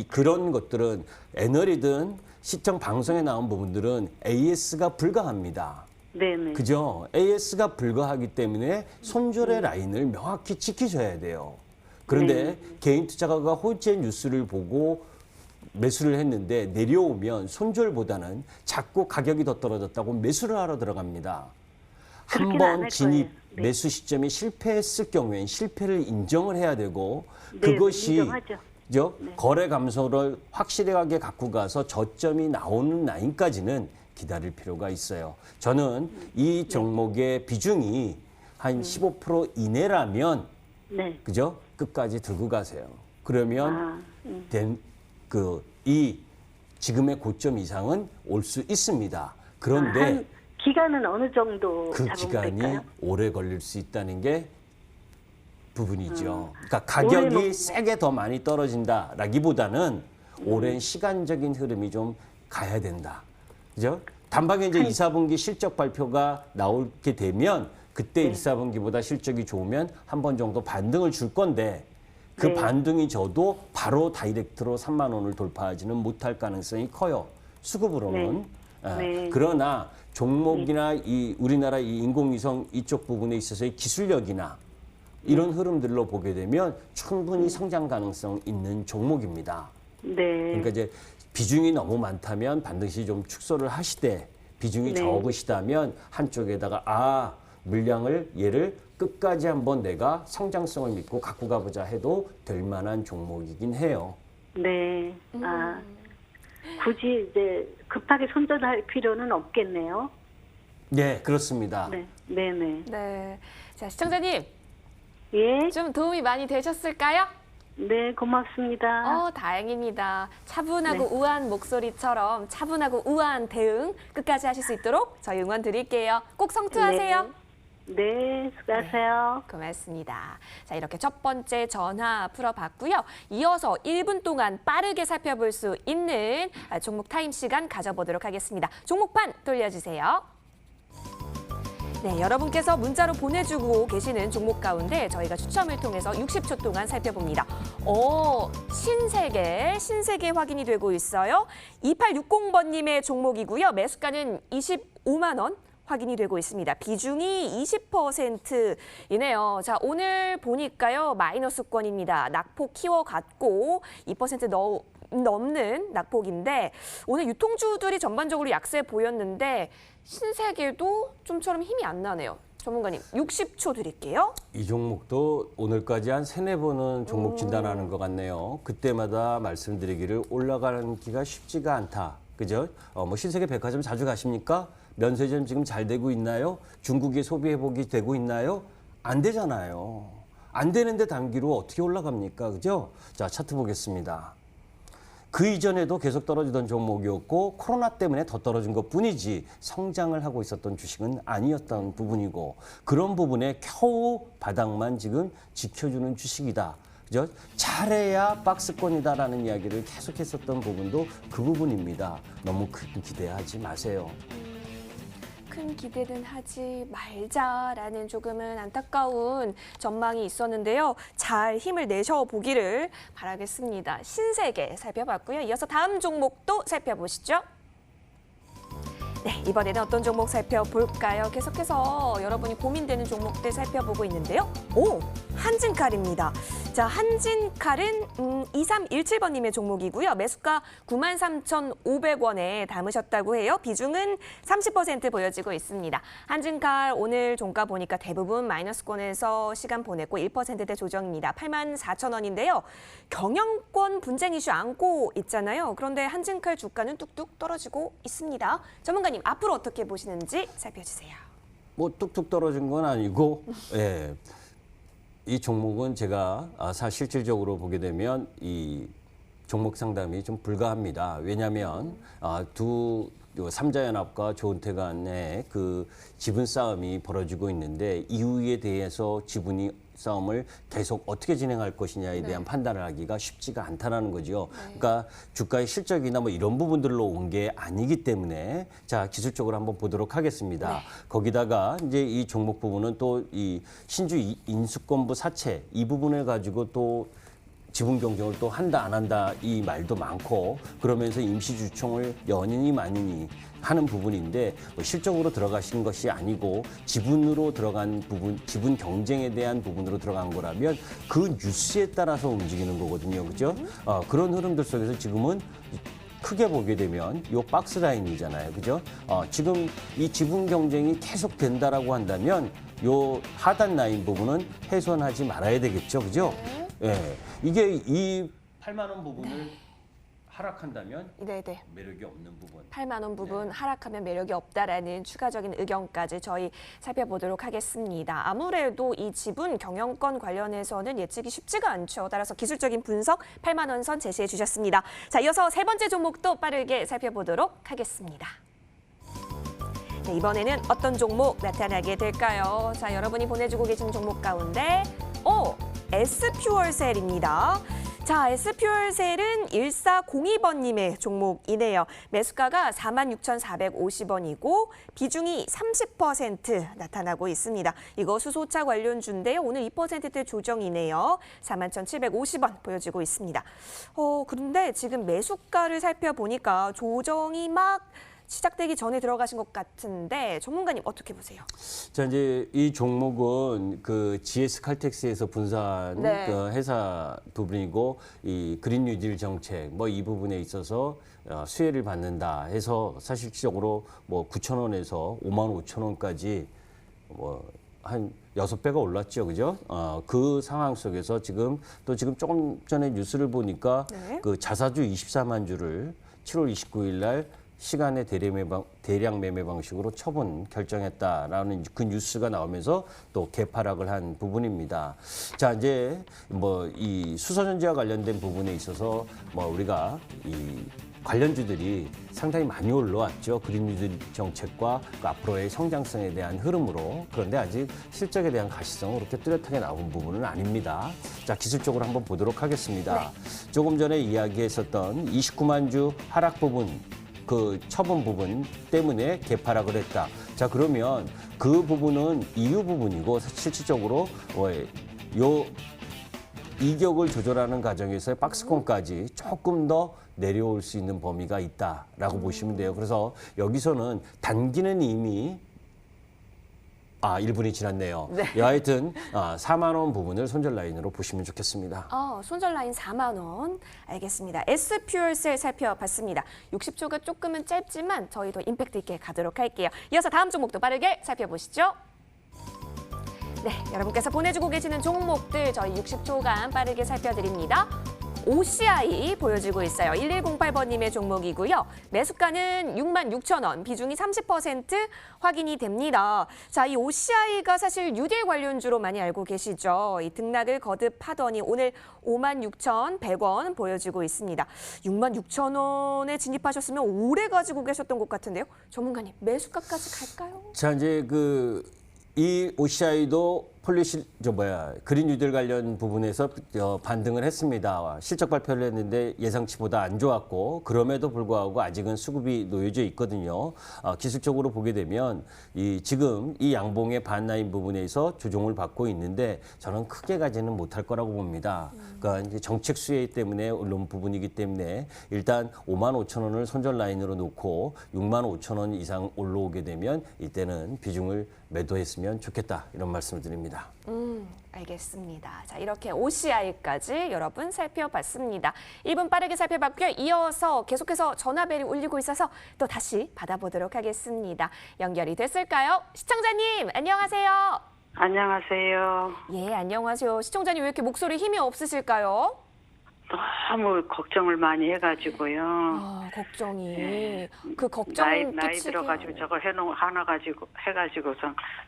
그런 것들은 애널이든 시청 방송에 나온 부분들은 AS가 불가합니다. 네네. 그죠? AS가 불가하기 때문에 손절의 라인을 명확히 지키셔야 돼요. 그런데 개인 투자가가 호재 뉴스를 보고 매수를 했는데 내려오면 손절보다는 자꾸 가격이 더 떨어졌다고 매수를 하러 들어갑니다. 그렇게는 한 안할 번 진입 거예요. 네. 매수 시점이 실패했을 경우엔 실패를 인정을 해야 되고 네, 그것이 인정하죠. 거래 감소를 확실하게 갖고 가서 저점이 나오는 라인까지는 기다릴 필요가 있어요. 저는 이 종목의 비중이 한 15% 이내라면 네. 그죠? 끝까지 들고 가세요. 그러면 이 지금의 고점 이상은 올 수 있습니다. 그런데 한 기간은 어느 정도 그 잡으면 기간이 될까요? 오래 걸릴 수 있다는 게 부분이죠. 그러니까 올해는 가격이 뭐- 세게 더 많이 떨어진다라기보다는 오랜 시간적인 흐름이 좀 가야 된다. 그죠? 단박에 이제 2, 4분기 실적 발표가 나오게 되면 그때 1, 4분기보다 실적이 좋으면 한 번 정도 반등을 줄 건데 그 네. 반등이 져도 바로 다이렉트로 3만 원을 돌파하지는 못할 가능성이 커요. 수급으로는. 네. 그러나 종목이나 이 우리나라 이 인공위성 이쪽 부분에 있어서의 기술력이나 이런 흐름들로 보게 되면 충분히 성장 가능성 있는 종목입니다. 네. 그러니까 이제 비중이 너무 많다면 반드시 좀 축소를 하시되 비중이 네. 적으시다면 한쪽에다가 물량을 얘를 끝까지 한번 내가 성장성을 믿고 갖고 가보자 해도 될 만한 종목이긴 해요. 네. 굳이 이제 급하게 손절할 필요는 없겠네요. 네, 그렇습니다. 네. 네네. 네. 자, 시청자님, 예. 좀 도움이 많이 되셨을까요? 네, 고맙습니다. 다행입니다. 차분하고 네. 우아한 목소리처럼 차분하고 우아한 대응 끝까지 하실 수 있도록 저희 응원 드릴게요. 꼭 성투하세요. 네, 수고하세요. 고맙습니다. 자, 이렇게 첫 번째 전화 풀어봤고요. 이어서 1분 동안 빠르게 살펴볼 수 있는 종목 타임 시간 가져보도록 하겠습니다. 종목판 돌려주세요. 네, 여러분께서 문자로 보내주고 계시는 종목 가운데 저희가 추첨을 통해서 60초 동안 살펴봅니다. 신세계 확인이 되고 있어요. 2860번님의 종목이고요. 매수가는 25만 원. 확인이 되고 있습니다. 비중이 20%이네요. 자, 오늘 보니까요. 마이너스권입니다. 낙폭 키워갔고 2% 넘는 낙폭인데 오늘 유통주들이 전반적으로 약세 보였는데 신세계도 좀처럼 힘이 안 나네요. 전문가님, 60초 드릴게요. 이 종목도 오늘까지 한 3, 4번은 종목 진단하는 것 같네요. 그때마다 말씀드리기를 올라가는 기가 쉽지가 않다. 그죠? 신세계 백화점 자주 가십니까? 면세점 지금 잘 되고 있나요? 중국의 소비 회복이 되고 있나요? 안 되잖아요. 안 되는데 단기로 어떻게 올라갑니까? 그죠? 자, 차트 보겠습니다. 그 이전에도 계속 떨어지던 종목이었고 코로나 때문에 더 떨어진 것뿐이지 성장을 하고 있었던 주식은 아니었던 부분이고 그런 부분에 겨우 바닥만 지금 지켜주는 주식이다. 그죠? 잘해야 박스권이다라는 이야기를 계속했었던 부분도 그 부분입니다. 너무 큰 기대하지 마세요. 큰 기대는 하지 말자라는 조금은 안타까운 전망이 있었는데요. 잘 힘을 내셔보기를 바라겠습니다. 신세계 살펴봤고요. 이어서 다음 종목도 살펴보시죠. 네, 이번에는 어떤 종목 살펴볼까요? 계속해서 여러분이 고민되는 종목들 살펴보고 있는데요. 한진칼입니다. 자, 한진칼은 2317번님의 종목이고요. 매수가 93,500원에 담으셨다고 해요. 비중은 30% 보여지고 있습니다. 한진칼 오늘 종가 보니까 대부분 마이너스권에서 시간 보냈고 1%대 조정입니다. 84,000원인데요. 경영권 분쟁 이슈 안고 있잖아요. 그런데 한진칼 주가는 뚝뚝 떨어지고 있습니다. 전문가님, 앞으로 어떻게 보시는지 살펴주세요. 뭐 뚝뚝 떨어진 건 아니고, 예. 이 종목은 제가 실질적으로 보게 되면 이 종목 상담이 좀 불가합니다. 왜냐하면 삼자연합과 조은태 간의 그 지분 싸움이 벌어지고 있는데 이유에 대해서 지분이 싸움을 계속 어떻게 진행할 것이냐에 대한 판단을 하기가 쉽지가 않다라는 거죠. 그러니까 주가의 실적이나 뭐 이런 부분들로 온 게 아니기 때문에 자, 기술적으로 한번 보도록 하겠습니다. 거기다가 이제 이 종목 부분은 또 이 신주 인수권부 사채 이 부분을 가지고 또 지분 경쟁을 또 한다 안 한다 이 말도 많고 그러면서 임시주총을 연인이 많이 하는 부분인데 뭐 실적으로 들어가신 것이 아니고 지분으로 들어간 부분, 지분 경쟁에 대한 부분으로 들어간 거라면 그 뉴스에 따라서 움직이는 거거든요. 그죠? 그런 흐름들 속에서 지금은 크게 보게 되면 요 박스 라인이잖아요. 그죠? 지금 이 지분 경쟁이 계속 된다라고 한다면 요 하단 라인 부분은 훼손하지 말아야 되겠죠. 그죠? 예. 이게 이 8만 원 부분을 하락한다면 네네. 매력이 없는 부분. 8만 원 부분 하락하면 매력이 없다라는 추가적인 의견까지 저희 살펴보도록 하겠습니다. 아무래도 이 지분 경영권 관련해서는 예측이 쉽지가 않죠. 따라서 기술적인 분석 8만 원 선 제시해 주셨습니다. 자, 이어서 세 번째 종목도 빠르게 살펴보도록 하겠습니다. 네, 이번에는 어떤 종목 나타나게 될까요? 자, 여러분이 보내주고 계신 종목 가운데 S퓨얼셀입니다. 자, S퓨얼셀은 1402번님의 종목이네요. 매수가가 46,450원이고 비중이 30% 나타나고 있습니다. 이거 수소차 관련주인데요. 오늘 2%대 조정이네요. 41,750원 보여지고 있습니다. 그런데 지금 매수가를 살펴보니까 조정이 막 시작되기 전에 들어가신 것 같은데 전문가님 어떻게 보세요? 자, 이제 이 종목은 그 GS 칼텍스에서 분산 그 회사 부분이고 이 그린 뉴딜 정책 뭐 이 부분에 있어서 수혜를 받는다 해서 사실적으로 뭐 9,000원에서 55,000원까지 뭐 한 6배가 올랐죠. 그죠? 그 상황 속에서 지금 조금 전에 뉴스를 보니까 그 자사주 24만 주를 7월 29일 날 시간의 대량 매매 방식으로 처분 결정했다라는 그 뉴스가 나오면서 또 개파락을 한 부분입니다. 자, 이제 뭐 이 수소전지와 관련된 부분에 있어서 뭐 우리가 이 관련주들이 상당히 많이 올라왔죠. 그린뉴딜 정책과 그 앞으로의 성장성에 대한 흐름으로. 그런데 아직 실적에 대한 가시성은 그렇게 뚜렷하게 나온 부분은 아닙니다. 자, 기술적으로 한번 보도록 하겠습니다. 조금 전에 이야기했었던 29만 주 하락 부분, 그 처분 부분 때문에 개파락을 했다. 자, 그러면 그 부분은 이유 부분이고 실질적으로 요 이격을 조절하는 과정에서 박스권까지 조금 더 내려올 수 있는 범위가 있다라고 보시면 돼요. 그래서 여기서는 단기는 이미 1분이 지났네요. 여하튼 4만 원 부분을 손절 라인으로 보시면 좋겠습니다. 손절 라인 4만 원. 알겠습니다. S퓨얼셀 살펴봤습니다. 60초가 조금은 짧지만 저희 더 임팩트 있게 가도록 할게요. 이어서 다음 종목도 빠르게 살펴보시죠. 네, 여러분께서 보내주고 계시는 종목들 저희 60초간 빠르게 살펴드립니다. OCI 보여지고 있어요. 1108번님의 종목이고요. 매수가는 66,000원, 비중이 30% 확인이 됩니다. 자, 이 OCI가 사실 뉴딜 관련주로 많이 알고 계시죠. 이 등락을 거듭하더니 오늘 56,100원 보여지고 있습니다. 66,000원에 진입하셨으면 오래 가지고 계셨던 것 같은데요. 전문가님, 매수가까지 갈까요? 자, 이제 이 OCI도 그린 뉴딜 관련 부분에서 반등을 했습니다. 실적 발표를 했는데 예상치보다 안 좋았고 그럼에도 불구하고 아직은 수급이 놓여져 있거든요. 기술적으로 보게 되면 지금 이 양봉의 반라인 부분에서 조정을 받고 있는데 저는 크게 가지는 못할 거라고 봅니다. 그러니까 이제 정책 수혜 때문에 올라온 부분이기 때문에 일단 55,000원을 손절 라인으로 놓고 65,000원 이상 올라오게 되면 이때는 비중을 매도했으면 좋겠다 이런 말씀을 드립니다. 알겠습니다. 자, 이렇게 OCI까지 여러분 살펴봤습니다. 1분 빠르게 살펴봤고요. 이어서 계속해서 전화벨이 울리고 있어서 또 다시 받아보도록 하겠습니다. 연결이 됐을까요? 시청자님, 안녕하세요. 안녕하세요. 예, 안녕하세요. 시청자님 왜 이렇게 목소리 힘이 없으실까요? 너무 걱정을 많이 해가지고요. 걱정이. 그 걱정 나이 들어가지고 저걸 해가지고서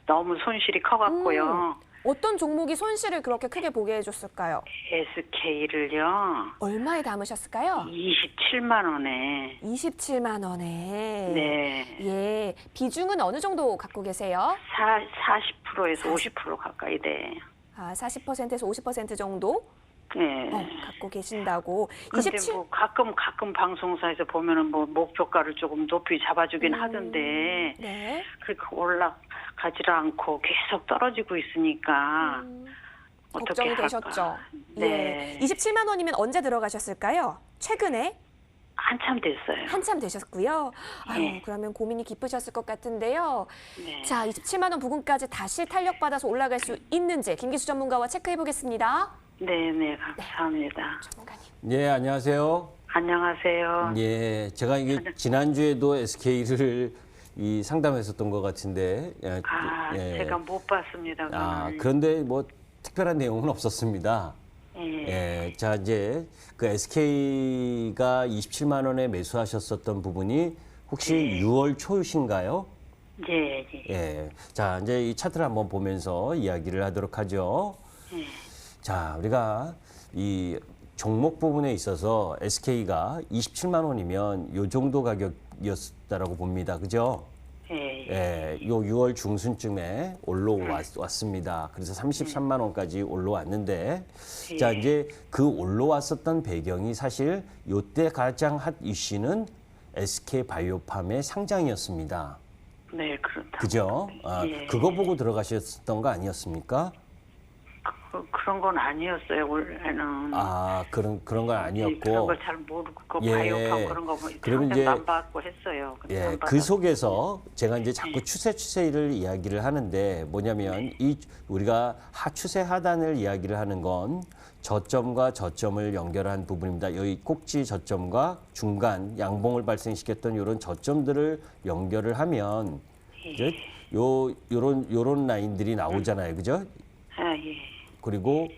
너무 손실이 커갖고요. 어떤 종목이 손실을 그렇게 크게 보게 해줬을까요? SK를요. 얼마에 담으셨을까요? 27만 원에. 27만 원에. 네. 예, 비중은 어느 정도 갖고 계세요? 40%에서 50% 가까이 돼요. 40%에서 50% 정도? 네. 갖고 계신다고. 근데 뭐 가끔 방송사에서 보면은 뭐 목표가를 조금 높이 잡아주긴 하던데. 네. 그렇게 올라가지를 않고 계속 떨어지고 있으니까. 어떻게 걱정이 할까? 되셨죠? 네. 예. 27만 원이면 언제 들어가셨을까요? 최근에? 한참 됐어요. 한참 되셨고요. 아유, 네. 그러면 고민이 깊으셨을 것 같은데요. 네. 자, 27만 원 부근까지 다시 탄력받아서 올라갈 수 있는지 김기수 전문가와 체크해 보겠습니다. 네, 감사합니다. 전문가님. 예, 안녕하세요. 안녕하세요. 예, 제가 이게 지난주에도 SK를 상담했었던 것 같은데. 예. 제가 못 봤습니다. 그런데 뭐 특별한 내용은 없었습니다. 예. 예, 자 이제 그 SK가 27만 원에 매수하셨었던 부분이 혹시 6월 초이신가요? 예. 예. 자 이제 이 차트를 한번 보면서 이야기를 하도록 하죠. 예. 자 우리가 이 종목 부분에 있어서 SK가 27만 원이면 요 정도 가격이었다라고 봅니다. 그죠? 예, 요 6월 중순쯤에 올라왔습니다. 그래서 33만 원까지 올라왔는데, 자 이제 그 올라왔었던 배경이 사실 요때 가장 핫 이슈는 SK 바이오팜의 상장이었습니다. 네, 그렇다. 그죠? 예. 그거 보고 들어가셨던 거 아니었습니까? 그런 건 아니었어요. 원래는. 그런 건 아니었고. 그런 걸 잘 모르고 예. 바이오팜 그런 거 그러면 이제 안 받고 했어요. 예, 그 속에서 제가 이제 자꾸 추세를 이야기를 하는데 뭐냐면 우리가 추세 하단을 이야기를 하는 건 저점과 저점을 연결한 부분입니다. 여기 꼭지 저점과 중간 양봉을 발생시켰던 이런 저점들을 연결을 하면 이제 요런 라인들이 나오잖아요. 그죠? 예. 그리고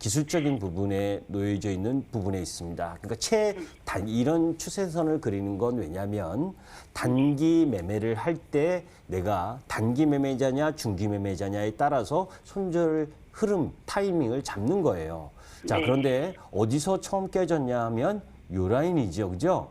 기술적인 부분에 놓여져 있는 부분에 있습니다. 그러니까 이런 추세선을 그리는 건 왜냐하면 단기 매매를 할 때 내가 단기 매매자냐 중기 매매자냐에 따라서 손절 흐름 타이밍을 잡는 거예요. 자, 그런데 어디서 처음 깨졌냐 하면 요 라인이죠. 그죠?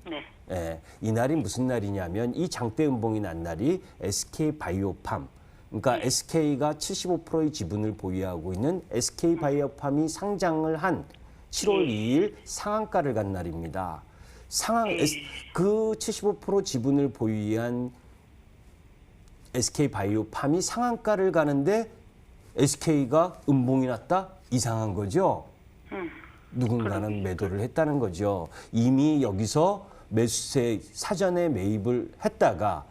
네. 예, 이 날이 무슨 날이냐면 이 장대 음봉이 난 날이 SK 바이오팜. 그러니까 SK가 75%의 지분을 보유하고 있는 SK 바이오팜이 상장을 한 7월 2일 상한가를 간 날입니다. 그 75% 지분을 보유한 SK 바이오팜이 상한가를 가는데 SK가 음봉이 났다? 이상한 거죠. 누군가는 매도를 했다는 거죠. 이미 여기서 매수세 사전에 매입을 했다가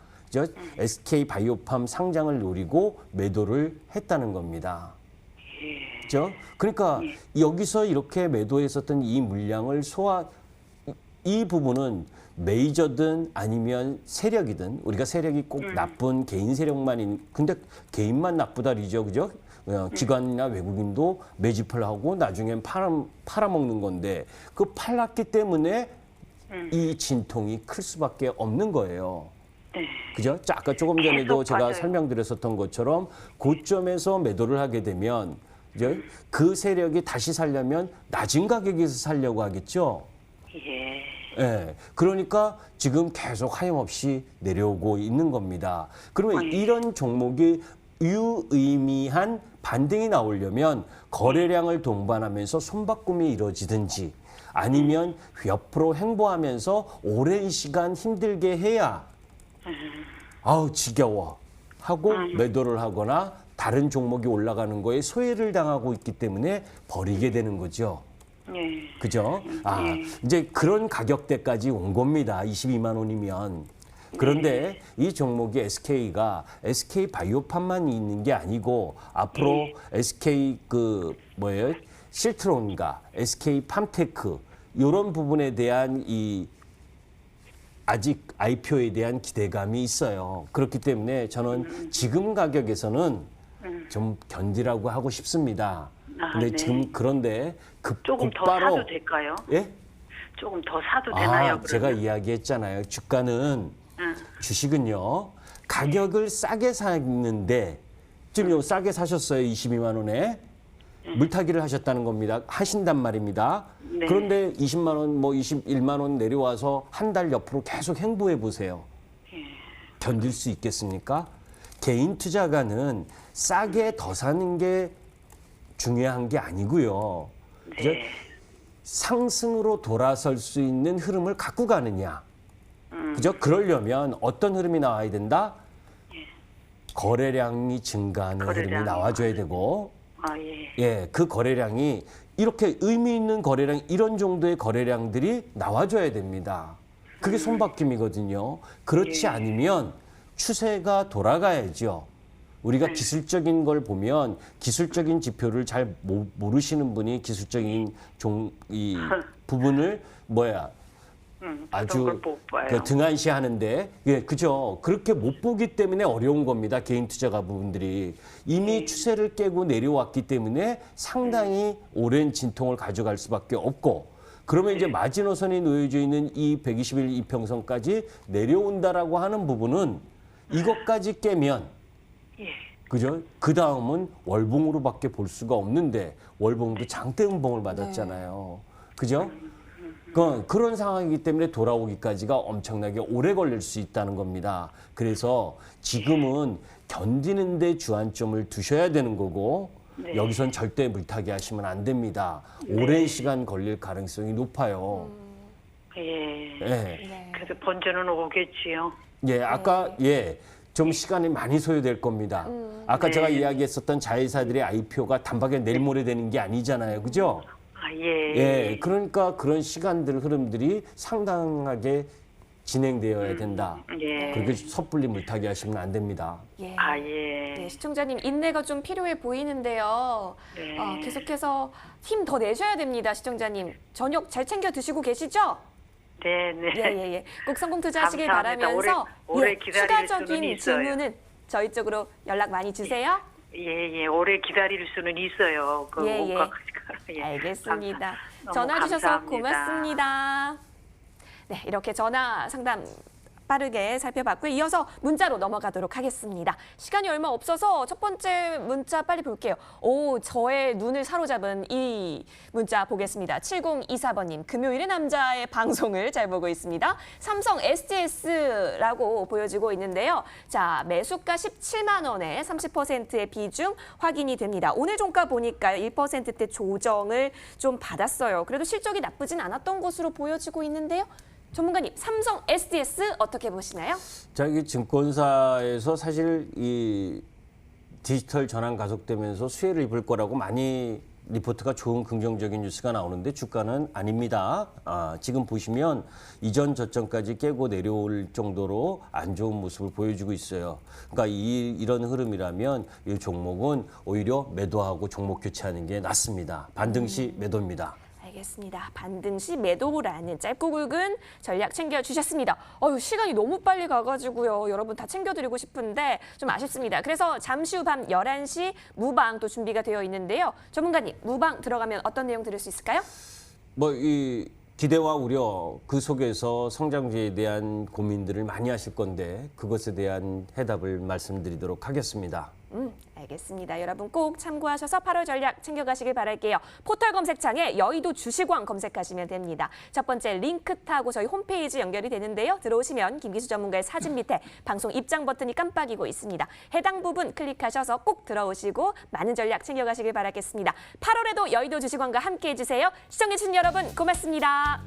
SK 바이오팜 상장을 노리고 매도를 했다는 겁니다. 그렇죠? 그러니까 여기서 이렇게 매도했었던 이 물량을 이 부분은 메이저든 아니면 세력이든 우리가 세력이 꼭 나쁜 개인 세력만 근데 개인만 나쁘다리죠, 그죠? 기관이나 외국인도 매집을 하고 나중엔 팔아먹는 건데 그 팔았기 때문에 이 진통이 클 수밖에 없는 거예요. 그죠? 자, 아까 조금 전에도 제가 맞아요. 설명드렸었던 것처럼 고점에서 매도를 하게 되면 이제 그 세력이 다시 살려면 낮은 가격에서 살려고 하겠죠. 예. 예. 그러니까 지금 계속 하염없이 내려오고 있는 겁니다. 그러면 이런 종목이 유의미한 반등이 나오려면 거래량을 동반하면서 손바꿈이 이루어지든지 아니면 옆으로 횡보하면서 오랜 시간 힘들게 해야 아우 지겨워 하고 매도를 하거나 다른 종목이 올라가는 거에 소외를 당하고 있기 때문에 버리게 되는 거죠. 예. 그죠? 아, 예. 이제 그런 가격대까지 온 겁니다. 22만 원이면. 그런데 이 종목이 SK가 SK 바이오판만 있는 게 아니고 앞으로 SK 실트론과 SK 팜테크 이런 부분에 대한 이 아직 IPO에 대한 기대감이 있어요. 그렇기 때문에 저는 지금 가격에서는 좀 견디라고 하고 싶습니다. 근데 네. 지금 그런데 조금 더 곧바로 사도 될까요? 예? 조금 더 사도 되나요? 제가 그러면? 이야기했잖아요. 주가는 응. 주식은요. 가격을 싸게 샀는데 지금 싸게 사셨어요. 22만 원에. 물타기를 하셨다는 겁니다. 하신단 말입니다. 네. 그런데 20만 원, 21만 원 내려와서 한 달 옆으로 계속 행보해 보세요. 견딜 수 있겠습니까? 개인 투자가는 싸게 더 사는 게 중요한 게 아니고요. 그죠? 네. 상승으로 돌아설 수 있는 흐름을 갖고 가느냐. 그죠? 그러려면 어떤 흐름이 나와야 된다? 거래량이 증가하는 흐름이 거래량. 나와줘야 되고, 예. 예, 그 거래량이 이렇게 의미 있는 거래량, 이런 정도의 거래량들이 나와줘야 됩니다. 그게 손바뀜이거든요. 그렇지 않으면 추세가 돌아가야죠. 우리가 기술적인 걸 보면 기술적인 지표를 잘 모르시는 분이 기술적인 이 부분을 아주 걸 못 봐요. 등한시하는데, 예, 그죠. 그렇게 못 보기 때문에 어려운 겁니다. 개인 투자가 부분들이 이미 추세를 깨고 내려왔기 때문에 상당히 오랜 진통을 가져갈 수밖에 없고, 그러면 이제 마지노선이 놓여져 있는 이 120일 이평선까지 내려온다라고 하는 부분은 이것까지 깨면, 그죠? 그 다음은 월봉으로밖에 볼 수가 없는데 월봉도 장대 음봉을 맞았잖아요. 그죠? 그런 상황이기 때문에 돌아오기까지가 엄청나게 오래 걸릴 수 있다는 겁니다. 그래서 지금은 견디는 데 주안점을 두셔야 되는 거고, 여기선 절대 물타기 하시면 안 됩니다. 오랜 시간 걸릴 가능성이 높아요. 예. 예. 그래서 번전은 오겠지요. 예, 아까 좀 시간이 많이 소요될 겁니다. 아까 제가 이야기했었던 자회사들의 IPO가 단박에 내일 모레 되는 게 아니잖아요. 그죠? 예, 그러니까 그런 시간들, 흐름들이 상당하게 진행되어야 된다. 그렇게 섣불리 물타기 하시면 안 됩니다. 예. 예. 네, 시청자님 인내가 좀 필요해 보이는데요. 네. 계속해서 힘 더 내셔야 됩니다, 시청자님. 저녁 잘 챙겨 드시고 계시죠? 네. 예. 꼭 성공 투자하시길 감사합니다. 바라면서 오래 기다릴 수는 추가적인 있어요. 질문은 저희 쪽으로 연락 많이 주세요. 오래 기다릴 수는 있어요. 알겠습니다. 너무 전화 주셔서 감사합니다. 고맙습니다. 네, 이렇게 전화 상담 빠르게 살펴봤고요. 이어서 문자로 넘어가도록 하겠습니다. 시간이 얼마 없어서 첫 번째 문자 빨리 볼게요. 저의 눈을 사로잡은 이 문자 보겠습니다. 7024번님, 금요일의 남자의 방송을 잘 보고 있습니다. 삼성 SGS라고 보여지고 있는데요. 자, 매수가 17만 원에 30%의 비중 확인이 됩니다. 오늘 종가 보니까 1%대 조정을 좀 받았어요. 그래도 실적이 나쁘진 않았던 것으로 보여지고 있는데요. 전문가님, 삼성 SDS 어떻게 보시나요? 자, 이게 증권사에서 사실 이 디지털 전환 가속되면서 수혜를 입을 거라고 많이 리포트가 좋은 긍정적인 뉴스가 나오는데 주가는 아닙니다. 지금 보시면 이전 저점까지 깨고 내려올 정도로 안 좋은 모습을 보여주고 있어요. 그러니까 이런 흐름이라면 이 종목은 오히려 매도하고 종목 교체하는 게 낫습니다. 반등 시 매도입니다. 알겠습니다. 반등 시 매도라는 짧고 굵은 전략 챙겨주셨습니다. 시간이 너무 빨리 가가지고요. 여러분 다 챙겨드리고 싶은데 좀 아쉽습니다. 그래서 잠시 후 밤 11시 무방 또 준비가 되어 있는데요. 전문가님, 무방 들어가면 어떤 내용 들을 수 있을까요? 이 기대와 우려 그 속에서 성장주에 대한 고민들을 많이 하실 건데 그것에 대한 해답을 말씀드리도록 하겠습니다. 알겠습니다. 여러분 꼭 참고하셔서 8월 전략 챙겨가시길 바랄게요. 포털 검색창에 여의도 주식왕 검색하시면 됩니다. 첫 번째 링크 타고 저희 홈페이지 연결이 되는데요. 들어오시면 김기수 전문가의 사진 밑에 방송 입장 버튼이 깜빡이고 있습니다. 해당 부분 클릭하셔서 꼭 들어오시고 많은 전략 챙겨가시길 바라겠습니다. 8월에도 여의도 주식왕과 함께해 주세요. 시청해주신 여러분 고맙습니다.